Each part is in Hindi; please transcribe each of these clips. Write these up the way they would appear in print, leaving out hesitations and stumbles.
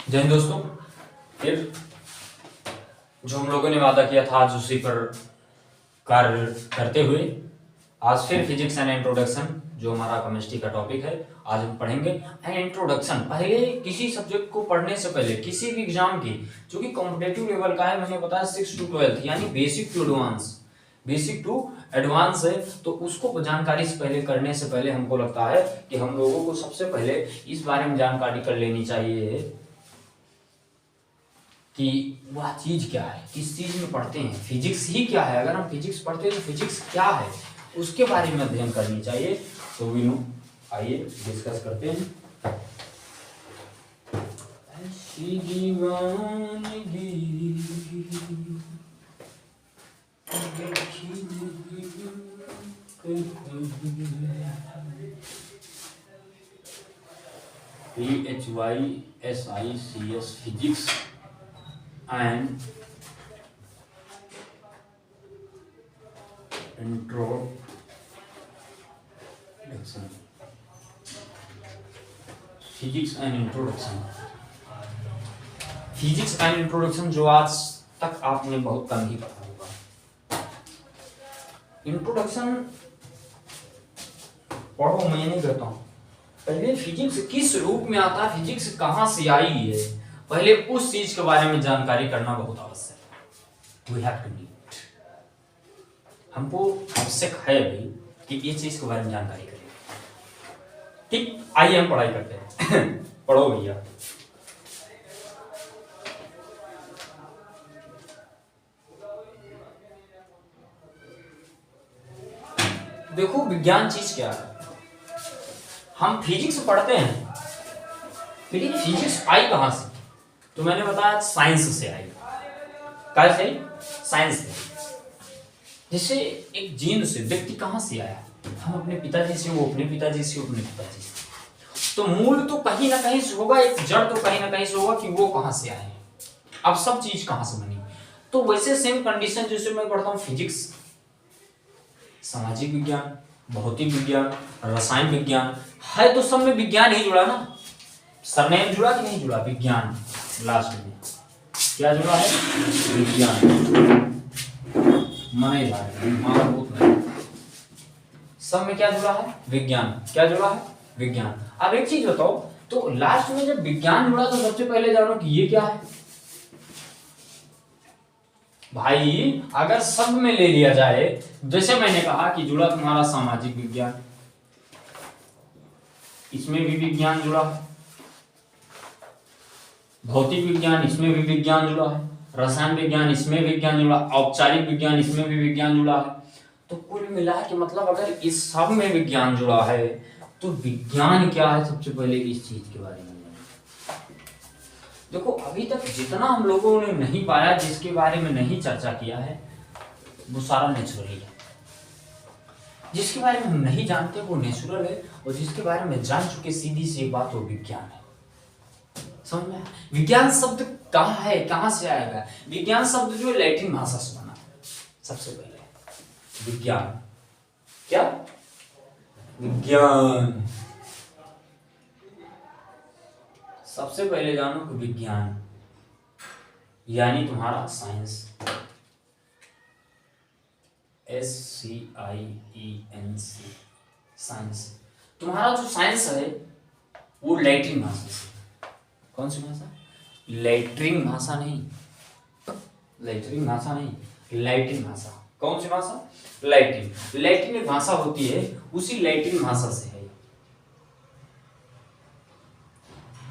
जय हिंद दोस्तों। फिर जो हम लोगों ने वादा किया था आज उसी पर कार्य करते हुए आज फिर फिजिक्स एंड इंट्रोडक्शन जो हमारा केमिस्ट्री का टॉपिक है आज हम पढ़ेंगे। एंड इंट्रोडक्शन पहले किसी सब्जेक्ट को पढ़ने से पहले किसी भी एग्जाम की जो कि कॉम्पिटेटिव लेवल का है, मैंने बताया 6 to 12 यानी बेसिक टू एडवांस है, तो उसको जानकारी से पहले करने से पहले हमको लगता है कि हम लोगों को सबसे पहले इस बारे में जानकारी कर लेनी चाहिए कि वह चीज क्या है, किस चीज में पढ़ते हैं, फिजिक्स ही क्या है। अगर हम फिजिक्स पढ़ते हैं तो फिजिक्स क्या है उसके बारे में अध्ययन करनी चाहिए। तो विनो आइए डिस्कस करते हैं। ऐसी दीवानगी PHYSICS physics and introduction. Physics and introduction जो आज तक आपने बहुत कम ही पढ़ा होगा। इंट्रोडक्शन पढ़ो, मैं नहीं कहता हूं। पहले फिजिक्स किस रूप में आता है, फिजिक्स कहां से आई है, पहले उस चीज के बारे में जानकारी करना बहुत आवश्यक है। वी हैव टू नीड, हमको आवश्यक है भाई कि ये चीज के बारे में जानकारी करें। ठीक, आइए हम पढ़ाई करते हैं। पढ़ो भैया। देखो विज्ञान चीज क्या है। हम फिजिक्स पढ़ते हैं, लेकिन फिजिक्स आई कहां से? तो मैंने बताया साइंस से आई। कैसे? साइंस से। जैसे एक जीन से व्यक्ति कहां से आया, हम अपने पिताजी से, वो अपने पिताजी से, अपने पिताजी से। तो मूल तो कहीं ना कहीं से होगा, एक जड़ तो कहीं ना कहीं से होगा कि वो कहां से आए। अब सब चीज कहां से बनी। तो वैसे सेम कंडीशन जैसे मैं पढ़ता हूं फिजिक्स, सामाजिक विज्ञान, भौतिक विज्ञान, रसायन विज्ञान है, तो सब में विज्ञान ही जुड़ा ना। सरनेम जुड़ा कि नहीं जुड़ा? विज्ञान लास्ट में क्या जुड़ा है? विज्ञान। मने जा रहे हैं सब में क्या जुड़ा है? विज्ञान। क्या जुड़ा है? विज्ञान। अब एक चीज बताओ, तो लास्ट में जब विज्ञान जुड़ा तो सबसे पहले जानो कि ये क्या है भाई। अगर सब में ले लिया जाए, जैसे मैंने कहा कि जुड़ा तुम्हारा सामाजिक विज्ञान, इसमें भी विज्ञान जुड़ा है। भौतिक विज्ञान, इसमें भी विज्ञान जुड़ा है। रसायन विज्ञान, इसमें विज्ञान जुड़ा। औपचारिक विज्ञान, इसमें भी विज्ञान जुड़ा है। तो कुल मिला के मतलब अगर इस सब में विज्ञान जुड़ा है तो विज्ञान क्या है, सबसे पहले इस चीज के बारे में देखो। अभी तक जितना हम लोगों ने नहीं पाया, जिसके बारे में नहीं चर्चा किया है, वो सारा नेचुरल है। जिसके बारे में हम नहीं जानते वो नेचुरल है, और जिसके बारे में जान चुके सीधी सी बात वो विज्ञान है। समझ में? विज्ञान शब्द कहाँ है, कहां से आएगा? विज्ञान शब्द जो लैटिन भाषा से बना है। सबसे पहले विज्ञान क्या? विज्ञान। सबसे पहले जानो कि विज्ञान यानी तुम्हारा साइंस, SCIENC, साइंस। तुम्हारा जो साइंस है वो लैटिन भाषा से। कौन सी भाषा? लैट्रिन भाषा नहीं, लैट्रिन भाषा नहीं, लैटिन भाषा। कौन सी भाषा? लैटिन। लैटिन एक भाषा होती है, उसी लैटिन भाषा से है।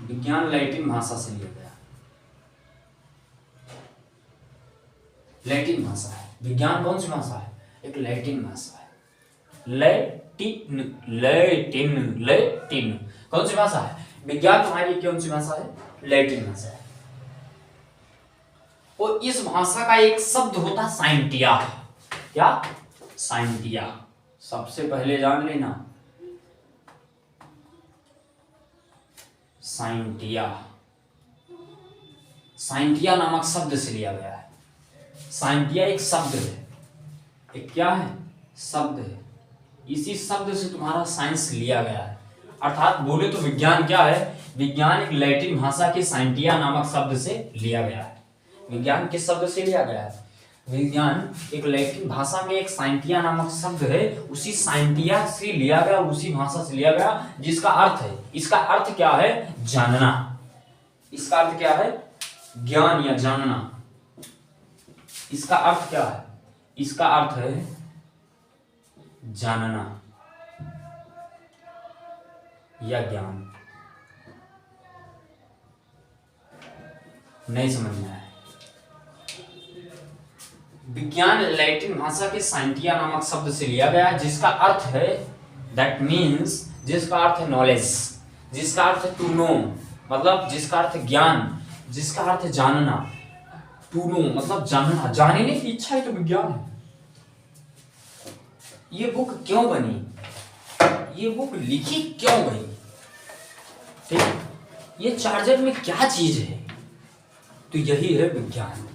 विज्ञान लैटिन भाषा से लिया गया, लैटिन भाषा है। विज्ञान कौन सी भाषा है? एक लैटिन भाषा है। लैटिन लैटिन लैटिन कौन सी भाषा है? विज्ञान तुम्हारी कौन सी भाषा है? लैटिन भाषा है। और इस भाषा का एक शब्द होता साइंटिया। क्या? साइंटिया। सबसे पहले जान लेना, साइंटिया। साइंटिया नामक शब्द से लिया गया है। साइंटिया एक शब्द है, एक क्या है? शब्द है। इसी शब्द से तुम्हारा साइंस लिया गया है। अर्थात बोले तो विज्ञान क्या है? विज्ञान एक लैटिन भाषा के साइंटिया नामक शब्द से लिया गया है। विज्ञान किस शब्द से लिया गया है? विज्ञान एक लैटिन भाषा में एक साइंटिया नामक शब्द है, उसी साइंटिया से लिया गया, उसी भाषा से लिया गया, जिसका अर्थ है, इसका अर्थ क्या है? जानना। इसका अर्थ क्या है? ज्ञान या जानना। इसका अर्थ क्या है? इसका अर्थ है जानना या ज्ञान। नहीं समझ में आया? विज्ञान लैटिन भाषा के साइंटिया नामक शब्द से लिया गया, जिसका अर्थ है, दैट मीन्स, जिसका अर्थ है नॉलेज, जिसका अर्थ है टू नो, मतलब जिसका अर्थ है ज्ञान, जिसका अर्थ है जानना। टू नो मतलब जानना, जानने की इच्छा ही तो विज्ञान है। ये बुक क्यों बनी? ये बुक लिखी क्यों गई? ठीक, ये चार्जर में क्या चीज है? तो यही है विज्ञान,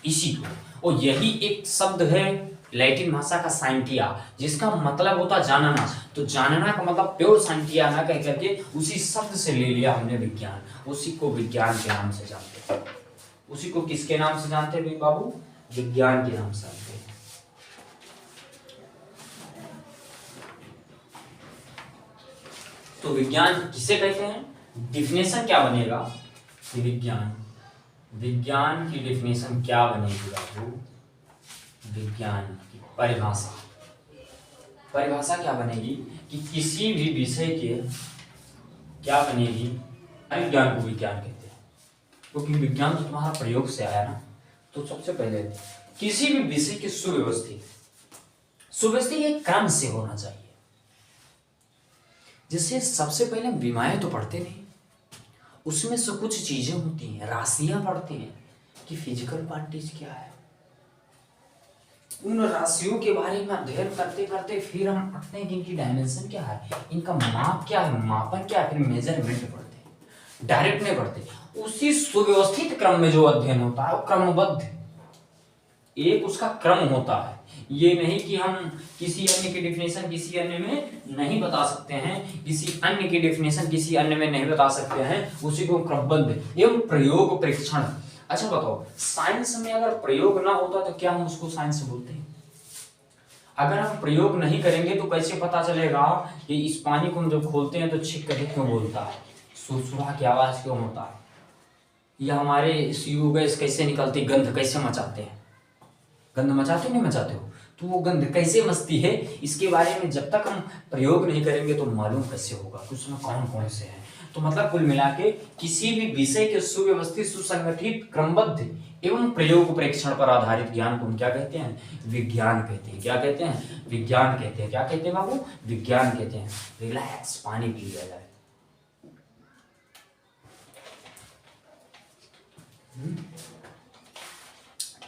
इसी को। और यही एक शब्द है लैटिन भाषा का साइंटिया, जिसका मतलब होता जानना। तो जानना का मतलब प्योर साइंटिया ना कह करके उसी शब्द से ले लिया हमने विज्ञान। उसी को विज्ञान के नाम से जानते हैं। उसी को किसके नाम से जानते हैं बाबू? विज्ञान के नाम से जानते हैं। तो विज्ञान किसे कहते हैं? डिफिनेशन क्या बनेगा? विज्ञान की डिफिनेशन क्या बनेगी बाबू? विज्ञान की परिभाषा क्या बनेगी कि किसी भी विषय के क्या बनेगी? विज्ञान को विज्ञान कहते हैं, क्योंकि विज्ञान तो तुम्हारा प्रयोग से आया ना। तो सबसे पहले किसी भी विषय की सुव्यवस्थित एक क्रम से होना चाहिए। जैसे सबसे पहले हम विमाएं तो पढ़ते नहीं, उसमें से कुछ चीजें होती हैं, राशियां पढ़ते हैं कि फिजिकल क्वांटिटीज क्या है। उन राशियों के बारे में अध्ययन करते करते फिर हम पढ़ते हैं कि इनकी डायमेंशन क्या है, इनका माप क्या है, मापन क्या है, फिर मेजरमेंट पढ़ते हैं। डायरेक्ट नहीं पढ़ते। उसी सुव्यवस्थित क्रम में जो अध्ययन होता है वो क्रमबद्ध, एक उसका क्रम होता है। ये नहीं कि हम किसी अन्य की डिफिनेशन किसी अन्य में नहीं बता सकते हैं, किसी अन्य की डिफिनेशन किसी अन्य में नहीं बता सकते हैं, उसी को क्रमबद्ध एवं प्रयोग परीक्षण। अच्छा बताओ, साइंस में अगर प्रयोग ना होता तो क्या हम उसको साइंस बोलते हैं? अगर हम प्रयोग नहीं करेंगे तो कैसे पता चलेगा कि इस पानी को हम जब खोलते हैं तो छिक करके क्यों बोलता है, सुरसुरा की आवाज क्यों होता है, या हमारे सीयू गैस कैसे निकलती, गंध कैसे मचाते हैं? गंध मचाते नहीं मचाते हो? तो वो गंध कैसे मचती है, इसके बारे में जब तक हम प्रयोग नहीं करेंगे तो मालूम कैसे होगा कि उसमें कौन कौन से हैं। तो मतलब कुल मिला के किसी भी विषय के सुव्यवस्थित, सुसंगठित, क्रमबद्ध एवं प्रयोग परीक्षण पर आधारित ज्ञान को हम क्या कहते हैं? विज्ञान कहते हैं। क्या कहते हैं? विज्ञान कहते हैं। क्या कहते हैं बाबू? विज्ञान कहते हैं। रिलैक्स, पानी पी लिया जाए।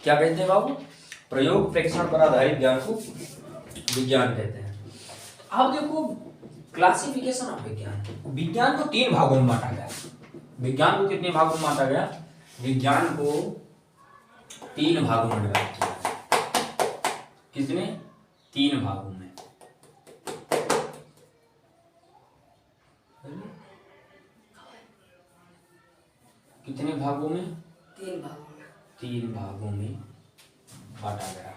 क्या कहते हैं बाबू? प्रयोग परीक्षण पर आधारित ज्ञान को विज्ञान कहते हैं। अब देखो क्लासिफिकेशन ऑफ विज्ञान को 3 भागों में बांटा गया। विज्ञान को कितने भागों में बांटा गया? विज्ञान को 3 भागों में विभाजित किया गया। कितने? 3 भागों में। कितने भागों में? 3 भागों में बांटा गया।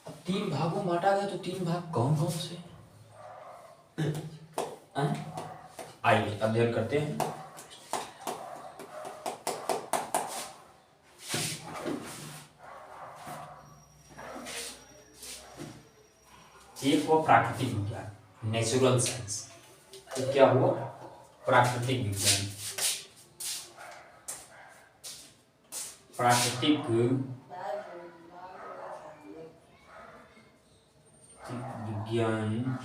अब 3 भागों में बांटा गया तो 3 भाग कौन कौन से? आइए अध्ययन करते हैं। एक हुआ प्राकृतिक विज्ञान, नेचुरल साइंस। तो क्या हुआ? प्राकृतिक विज्ञान। प्राकृतिक विज्ञान।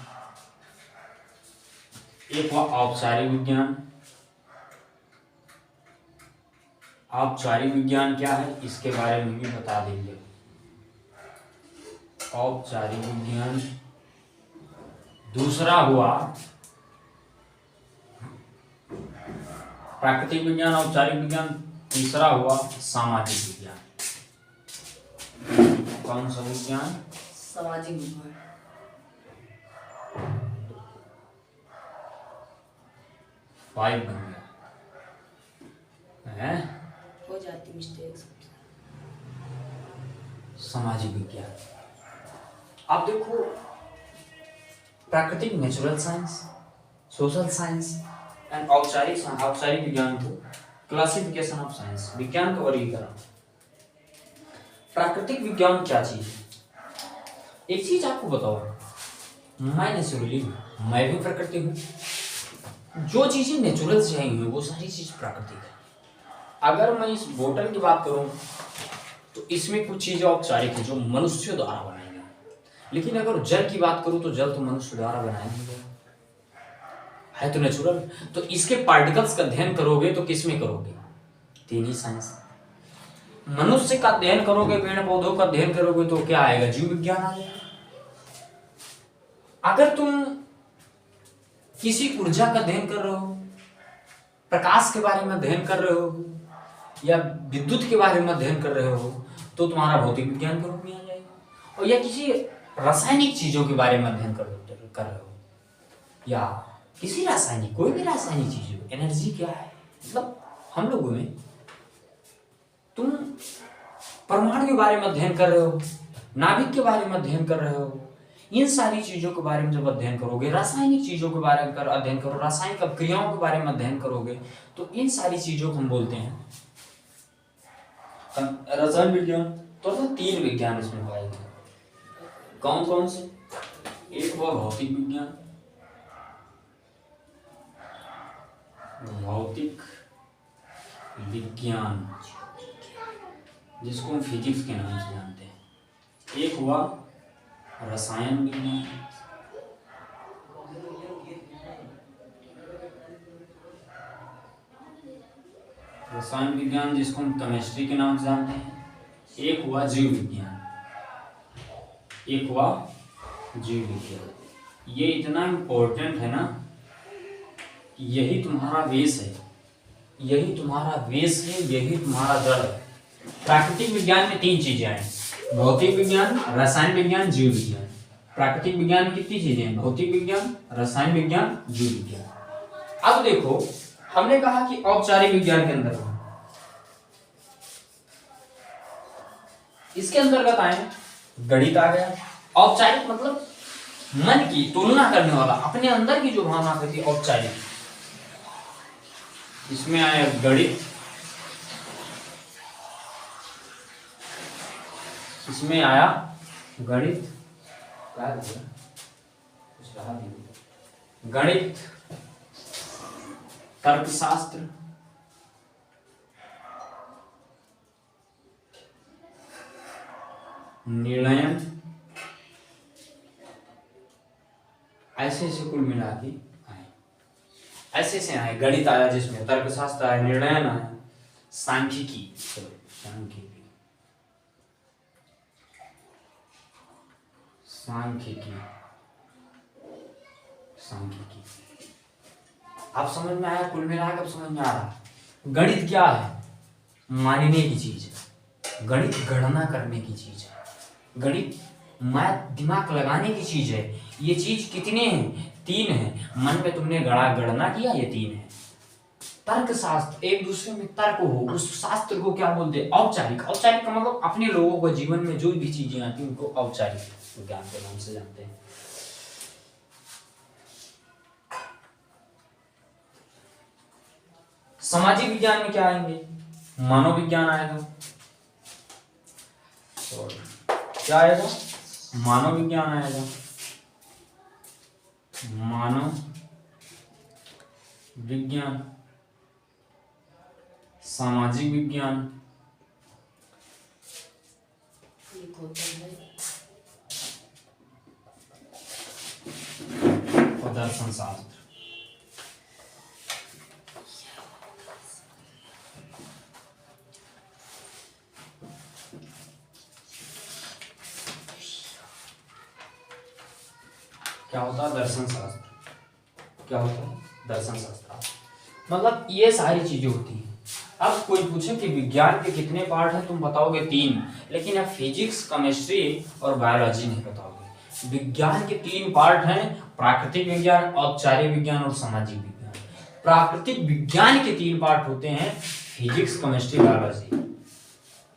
एक हुआ औपचारिक विज्ञान। औपचारिक विज्ञान क्या है इसके बारे में भी बता देंगे। औपचारिक विज्ञान। दूसरा हुआ प्राकृतिक विज्ञान, औपचारिक विज्ञान। तीसरा हुआ सामाजिक विज्ञान। कौन सा विज्ञान? सामाजिक विज्ञान। 5 बन गया है। हो जाती मिस्टेक्स। सामाजिक विज्ञान, आप देखो, प्राकृतिक natural science, social science and औपचारिक विज्ञान को क्लासिफिकेशन ऑफ साइंस, विज्ञान का वर्गीकरण। प्राकृतिक विज्ञान क्या चीज है? एक चीज आपको बताओ, मैं नेचुरली मैं भी प्रकृति हूँ। जो चीजें नेचुरल से आई हुई वो सारी चीज प्राकृतिक है। अगर मैं इस बोतल की बात करूं तो इसमें कुछ चीजें औपचारिक है जो मनुष्य द्वारा बनाई गई, लेकिन अगर जल की बात करूं तो जल तो मनुष्य द्वारा बनाया नहीं गया है, तो नेचुरल। तो इसके पार्टिकल्स का अध्ययन करोगे तो किसमें करोगे? 3 ही साइंस। मनुष्य का अध्ययन करोगे, पेड़ पौधों का अध्ययन करोगे तो क्या आएगा? जीव विज्ञान आ जाएगा। अगर तुम किसी ऊर्जा का अध्ययन कर रहे हो, प्रकाश के बारे में अध्ययन कर रहे हो, या विद्युत के बारे में अध्ययन कर रहे हो, तो तुम्हारा भौतिक विज्ञान के रूप में आ जाएगा। और या किसी रासायनिक चीजों के बारे में अध्ययन कर रहे हो, या किसी रासायनिक, कोई भी रासायनिक चीज हो, एनर्जी क्या है, मतलब हम लोगों में तुम परमाणु के बारे में अध्ययन कर रहे हो, नाभिक के बारे में अध्ययन कर रहे हो, इन सारी चीजों के बारे में जब अध्ययन करोगे, रासायनिक चीजों के बारे में अध्ययन करो, रासायनिक अभिक्रियाओं के बारे में अध्ययन करोगे, तो इन सारी चीजों को हम बोलते हैं रसायन विज्ञान। तो 3 विज्ञान इसमें पाएंगे। कौन कौन से? एक हुआ भौतिक विज्ञान, भौतिक विज्ञान जिसको हम फिजिक्स के नाम से जानते हैं। एक हुआ रसायन विज्ञान, रसायन विज्ञान जिसको हम केमिस्ट्री के नाम से जानते हैं। एक हुआ जीव विज्ञान, एक हुआ जीव विज्ञान। ये इतना इम्पोर्टेंट है ना, यही तुम्हारा वेश है, यही तुम्हारा वेश है, यही तुम्हारा जड़ है। प्राकृतिक विज्ञान में 3 चीजें हैं, भौतिक विज्ञान, रसायन विज्ञान, जीव विज्ञान। प्राकृतिक विज्ञान में कितनी चीजें हैं? भौतिक विज्ञान, रसायन विज्ञान, जीव विज्ञान। अब देखो, हमने कहा कि औपचारिक विज्ञान के अंदर इसके अंतर्गत आए गणित आ गया। औपचारिक मतलब मन की तुलना करने वाला, अपने अंदर की जो भावना करती है, औपचारिक। इसमें आया गणित, इसमें आया गणित, गणित, तर्कशास्त्र, निर्णयन, ऐसे ऐसे कुल मिला के आए, ऐसे से आए। गणित आया जिसमें तर्कशास्त्र आया, निर्णयन आया, सांख्यिकी, सांख्यिकी, सांख्यिकी, सांख्यिकी। आप समझ में आया? कुल मिला के समझ में आ रहा? गणित क्या है? मानने की चीज है, गणित गणना करने की चीज है, गणित मैथ दिमाग लगाने की चीज है। ये चीज कितने हैं? 3 हैं। मन में तुमने गणना किया, ये 3 है। तर्क शास्त्र, एक दूसरे में तर्क हो, उस शास्त्र को क्या बोलते हैं? औपचारिक। औपचारिक का मतलब अपने लोगों को जीवन में जो भी चीजें आती हैं उनको औपचारिक विज्ञान के नाम से जानते हैं। सामाजिक विज्ञान में क्या आएंगे? मानव विज्ञान आएगा, क्या आएगा? मानव विज्ञान आएगा, मानव विज्ञान, सामाजिक विज्ञान, और दर्शन शास्त्र। क्या होता है? दर्शन शास्त्र। क्या होता है? दर्शन शास्त्र। मतलब ये सारी चीजें होती हैं। अब कोई पूछे कि विज्ञान के कितने पार्ट हैं, तुम बताओगे 3, लेकिन अब फिजिक्स, केमिस्ट्री और बायोलॉजी नहीं बताओगे। विज्ञान के 3 पार्ट हैं, प्राकृतिक विज्ञान, औपचारिक विज्ञान और सामाजिक विज्ञान। प्राकृतिक विज्ञान के 3 पार्ट होते हैं, फिजिक्स, केमिस्ट्री, बायोलॉजी।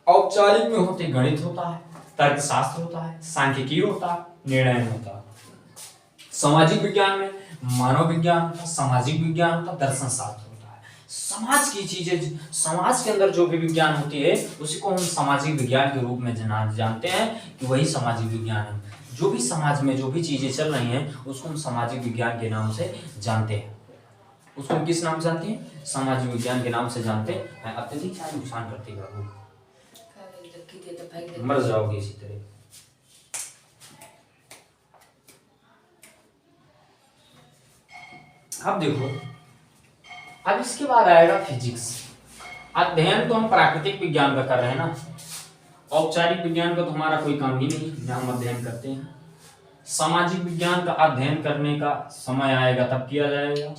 औपचारिक में होते गणित होता है, तर्कशास्त्र होता है, सांख्यिकी होता है, निर्णय होता है। सामाजिक विज्ञान में मानव विज्ञान होता है, सामाजिक विज्ञान होता है, दर्शन शास्त्र होता है। समाज की चीजें, समाज के अंदर जो भी विज्ञान होती है उसी को हम सामाजिक विज्ञान के रूप में जानते हैं कि वही सामाजिक विज्ञान है। जो भी समाज में जो भी चीजें चल रही हैं उसको हम सामाजिक विज्ञान के नाम से जानते हैं। उसको हम किस नाम से जानते हैं? सामाजिक विज्ञान के नाम से जानते हैं। अत्यधिक क्या नुकसान करती है बाबू, मर जाओगे इसी तरह। अब देखो, अब इसके बाद आएगा फिजिक्स। अध्ययन तो हम प्राकृतिक विज्ञान का कर रहे हैं ना, औपचारिक विज्ञान का तो हमारा कोई काम ही नहीं जहां हम अध्ययन करते हैं। सामाजिक विज्ञान का अध्ययन करने का समय आएगा तब किया जाएगा,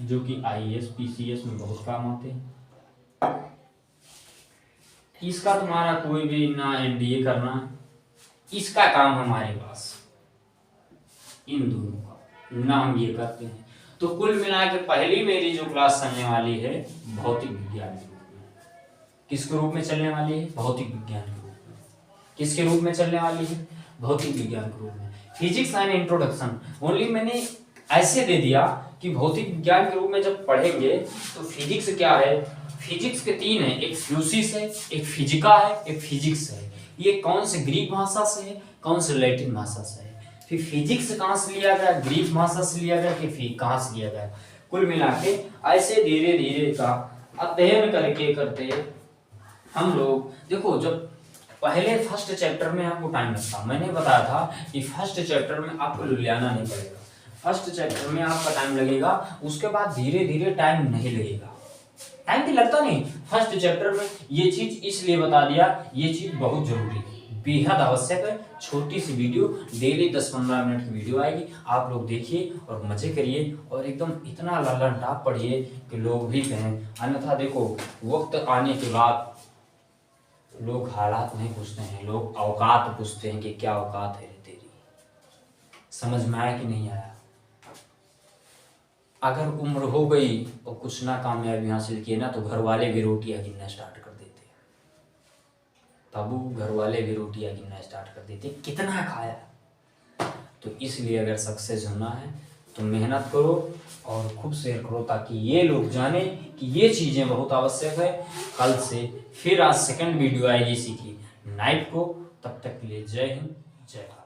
जो कि आईएएस पीसीएस में बहुत काम आते हैं। इसका तुम्हारा कोई भी ना एनडीए करना है, इसका काम हमारे पास, इन दोनों का ना हम ये करते हैं। तो कुल मिला के पहली मेरी जो क्लास चलने वाली है भौतिक विज्ञान के रूप में। किसके रूप में चलने वाली है? भौतिक विज्ञान के रूप में। किसके रूप में चलने वाली है? भौतिक विज्ञान के रूप में। फिजिक्स एंड इंट्रोडक्शन ओनली मैंने ऐसे दे दिया कि भौतिक विज्ञान के रूप में जब पढ़ेंगे तो फिजिक्स क्या है? फिजिक्स के 3 है, एक फ्यूसिस है, एक फिजिका है, एक फिजिक्स है। ये कौन से ग्रीक भाषा से है, कौन से लैटिन भाषा से है। फिर फिजिक्स कहाँ से लिया गया, ग्रीक भाषा से लिया गया कि फिर कहाँ से लिया गया। कुल मिला के ऐसे धीरे धीरे का अध्ययन करते हम लोग, देखो जब पहले फर्स्ट चैप्टर में आपको टाइम लगता, मैंने बताया था कि फर्स्ट चैप्टर में आपको लुलियाना नहीं पड़ेगा, फर्स्ट चैप्टर में आपका टाइम लगेगा, उसके बाद धीरे धीरे टाइम नहीं लगेगा। टाइम भी लगता नहीं, फर्स्ट चैप्टर में ये चीज इसलिए बता दिया, ये चीज बहुत जरूरी है, बेहद आवश्यक है। छोटी सी वीडियो, डेली 10-15 मिनट की वीडियो आएगी, आप लोग देखिए और मजे करिए और एकदम इतना लल्लन टाप पढ़िए कि लोग भी कहें। अन्यथा देखो वक्त आने के बाद लोग हालात नहीं पूछते हैं, लोग औकात पूछते हैं कि क्या औकात है तेरी। समझ में आया कि नहीं आया? अगर उम्र हो गई और कुछ ना कामयाबी हासिल किए ना तो घर वाले भी रोटियां गिनना स्टार्ट कर देते हैं। बाबू घर वाले भी रोटियां गिनना स्टार्ट कर देते हैं, कितना खाया। तो इसलिए अगर सक्सेस होना है तो मेहनत करो और खूब शेयर करो ताकि ये लोग जाने कि ये चीज़ें बहुत आवश्यक है। कल से फिर आज सेकंड वीडियो आएगी इसी की नाइट को। तब तक के लिए जय हिंद, जय भारत।